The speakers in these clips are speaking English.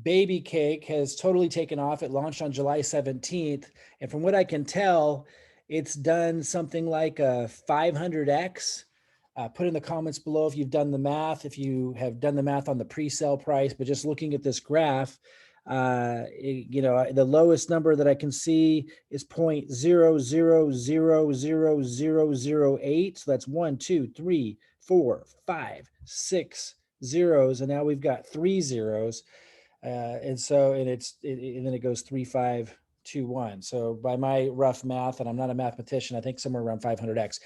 BabyCake has totally taken off. It launched on July 17th. And from what I can tell, it's done something like a 500x. Put in the comments below if you've done the math, if you have done the math on the pre-sale price, but just looking at this graph, you know, the lowest number that I can see is 0.000008. So that's 1, 2, 3, 4, 5, 6 zeros. And now we've got 3 zeros. And then it goes 3, 5, 2, 1. So by my rough math, and I'm not a mathematician, I think somewhere around 500x.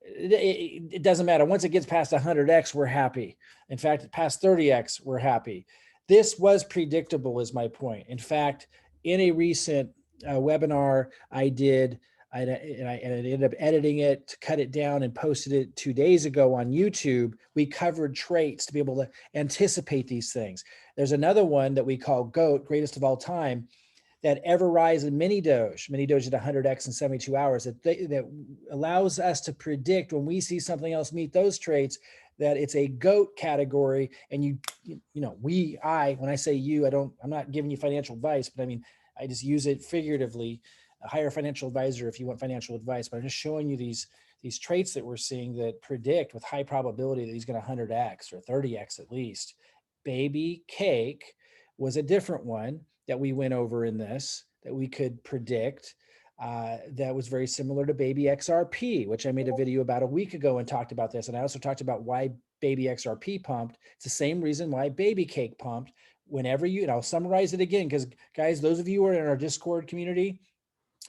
It doesn't matter. Once it gets past 100x, we're happy. In fact, past 30x, we're happy. This was predictable, is my point. In fact, in a recent webinar I did, and I ended up editing it to cut it down and posted it 2 days ago on YouTube. We covered traits to be able to anticipate these things. There's another one that we call GOAT, greatest of all time, that ever rise in mini Doge at 100x in 72 hours, that allows us to predict when we see something else meet those traits, that it's a GOAT category. And when I say you, I'm not giving you financial advice, but I mean, I just use it figuratively. Hire a financial advisor if you want financial advice, but I'm just showing you these traits that we're seeing that predict with high probability that he's going to 100x or 30x at least. BabyCake was a different one that we went over in this that we could predict. That was very similar to BabyXRP, which I made a video about a week ago and talked about this. And I also talked about why BabyXRP pumped. It's the same reason why BabyCake pumped. Whenever and I'll summarize it again, because guys, those of you who are in our Discord community,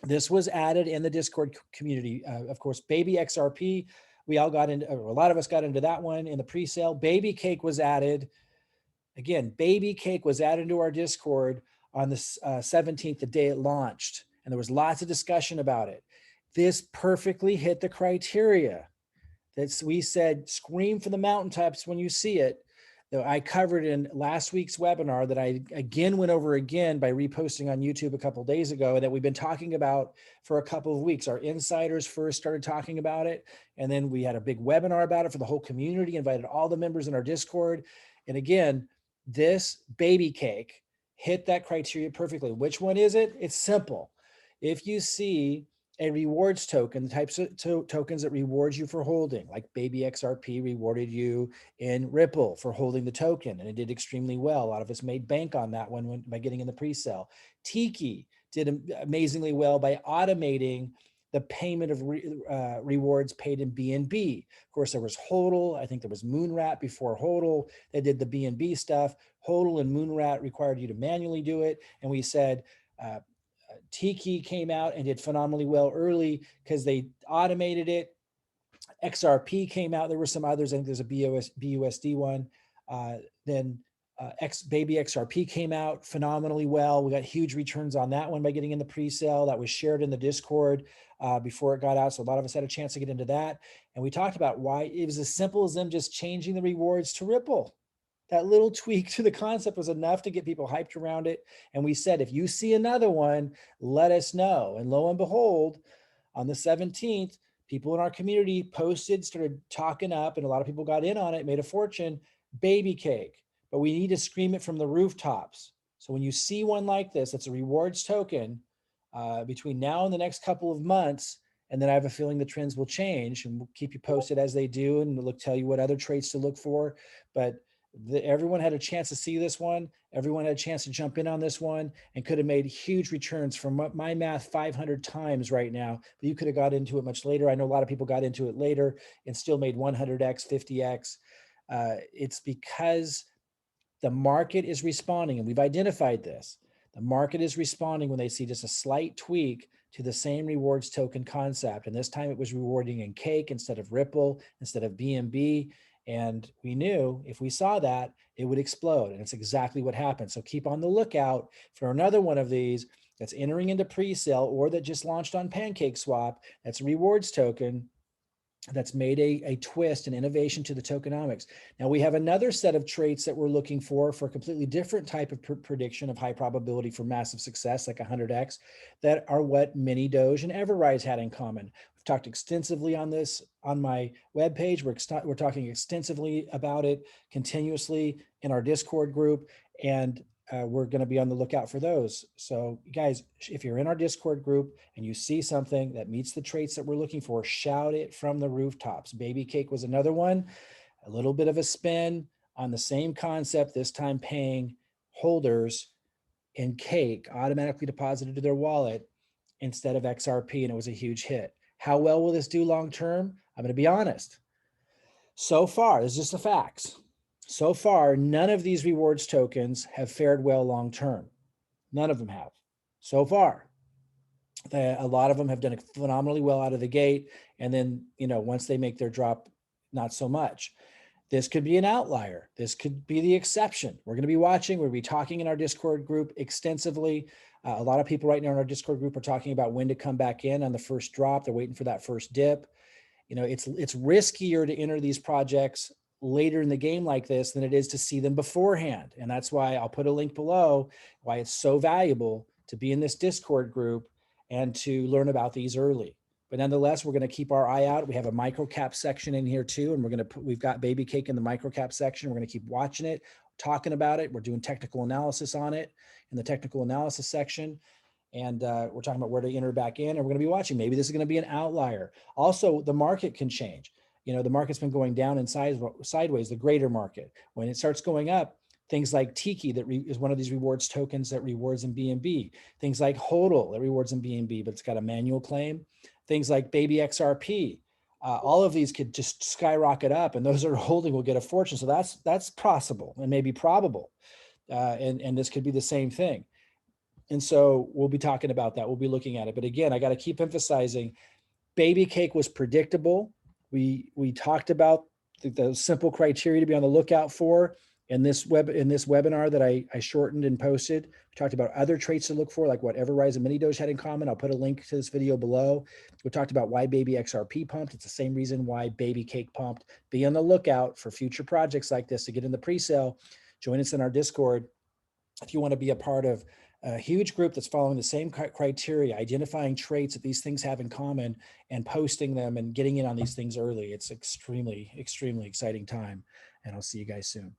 this was added in the Discord community. Of course, BabyXRP, we all got into, or a lot of us got into that one in the pre-sale. BabyCake was added. Again, BabyCake was added to our Discord on the 17th, the day it launched. And there was lots of discussion about it. This perfectly hit the criteria. We said, scream from the mountaintops when you see it. That I covered in last week's webinar, that I again went over again by reposting on YouTube a couple of days ago, that we've been talking about for a couple of weeks. Our insiders first started talking about it. And then we had a big webinar about it for the whole community, invited all the members in our Discord. And again, this BabyCake hit that criteria perfectly. Which one is it? It's simple. If you see a rewards token, the types of tokens that reward you for holding, like BabyXRP rewarded you in Ripple for holding the token, and it did extremely well. A lot of us made bank on that one by getting in the pre-sale. Tiki did amazingly well by automating the payment of rewards paid in BNB. Of course, there was HODL. I think there was Moonrat before HODL. They did the BNB stuff. HODL and Moonrat required you to manually do it. And we said, Tiki came out and did phenomenally well early because they automated it. XRP came out. There were some others. I think there's a BUSD one. Then BabyXRP came out phenomenally well. We got huge returns on that one by getting in the pre-sale. That was shared in the Discord before it got out. So a lot of us had a chance to get into that. And we talked about why it was as simple as them just changing the rewards to Ripple. That little tweak to the concept was enough to get people hyped around it. And we said, if you see another one, let us know. And lo and behold, on the 17th, people in our community posted, started talking up, and a lot of people got in on it, made a fortune, BabyCake. But we need to scream it from the rooftops. So when you see one like this, it's a rewards token between now and the next couple of months. And then I have a feeling the trends will change, and we'll keep you posted as they do, and we'll tell you what other traits to look for. But everyone had a chance to see this one. Everyone had a chance to jump in on this one and could have made huge returns from my math 500 times right now. But you could have got into it much later. I know a lot of people got into it later and still made 100x, 50x. It's because the market is responding, and we've identified this. The market is responding when they see just a slight tweak to the same rewards token concept. And this time it was rewarding in Cake instead of Ripple, instead of BNB. And we knew if we saw that, it would explode. And it's exactly what happened. So keep on the lookout for another one of these that's entering into pre-sale or that just launched on PancakeSwap. That's a rewards token that's made a twist and innovation to the tokenomics. Now we have another set of traits that we're looking for a completely different type of prediction of high probability for massive success, like 100x, that are what Mini Doge and Everrise had in common. We've talked extensively on this on my webpage. We're talking extensively about it continuously in our Discord group. And we're going to be on the lookout for those. So guys, if you're in our Discord group and you see something that meets the traits that we're looking for, shout it from the rooftops. BabyCake was another one, a little bit of a spin on the same concept, this time paying holders in cake automatically deposited to their wallet instead of XRP, and it was a huge hit. How well will this do long term? I'm going to be honest. So far, this is just the facts. So far, none of these rewards tokens have fared well long term. None of them have. So far, a lot of them have done phenomenally well out of the gate, and then once they make their drop, not so much. This could be an outlier. This could be the exception. We're going to be watching. We'll be talking in our Discord group extensively. A lot of people right now in our Discord group are talking about when to come back in on the first drop. They're waiting for that first dip. It's riskier to enter these projects later in the game like this than it is to see them beforehand. And that's why I'll put a link below, why it's so valuable to be in this Discord group and to learn about these early. But nonetheless, we're going to keep our eye out. We have a microcap section in here too. And we've got BabyCake in the microcap section. We're going to keep watching it, talking about it. We're doing technical analysis on it in the technical analysis section. And we're talking about where to enter back in, and we're going to be watching. Maybe this is going to be an outlier. Also, the market can change. The market's been going down and sideways, the greater market. When it starts going up, things like Tiki that is one of these rewards tokens that rewards in BNB. Things like HODL that rewards in BNB, but it's got a manual claim. Things like BabyXRP. All of these could just skyrocket up, and those that are holding will get a fortune. So that's possible and maybe probable. And this could be the same thing. And so we'll be talking about that. We'll be looking at it. But again, I got to keep emphasizing BabyCake was predictable. We talked about the simple criteria to be on the lookout for in this webinar that I shortened and posted. We talked about other traits to look for, like what Everrise and Mini-Doge had in common. I'll put a link to this video below. We talked about why BabyXRP pumped. It's the same reason why BabyCake pumped. Be on the lookout for future projects like this to get in the pre-sale. Join us in our Discord if you want to be a part of a huge group that's following the same criteria, identifying traits that these things have in common and posting them and getting in on these things early. It's extremely, extremely exciting time. And I'll see you guys soon.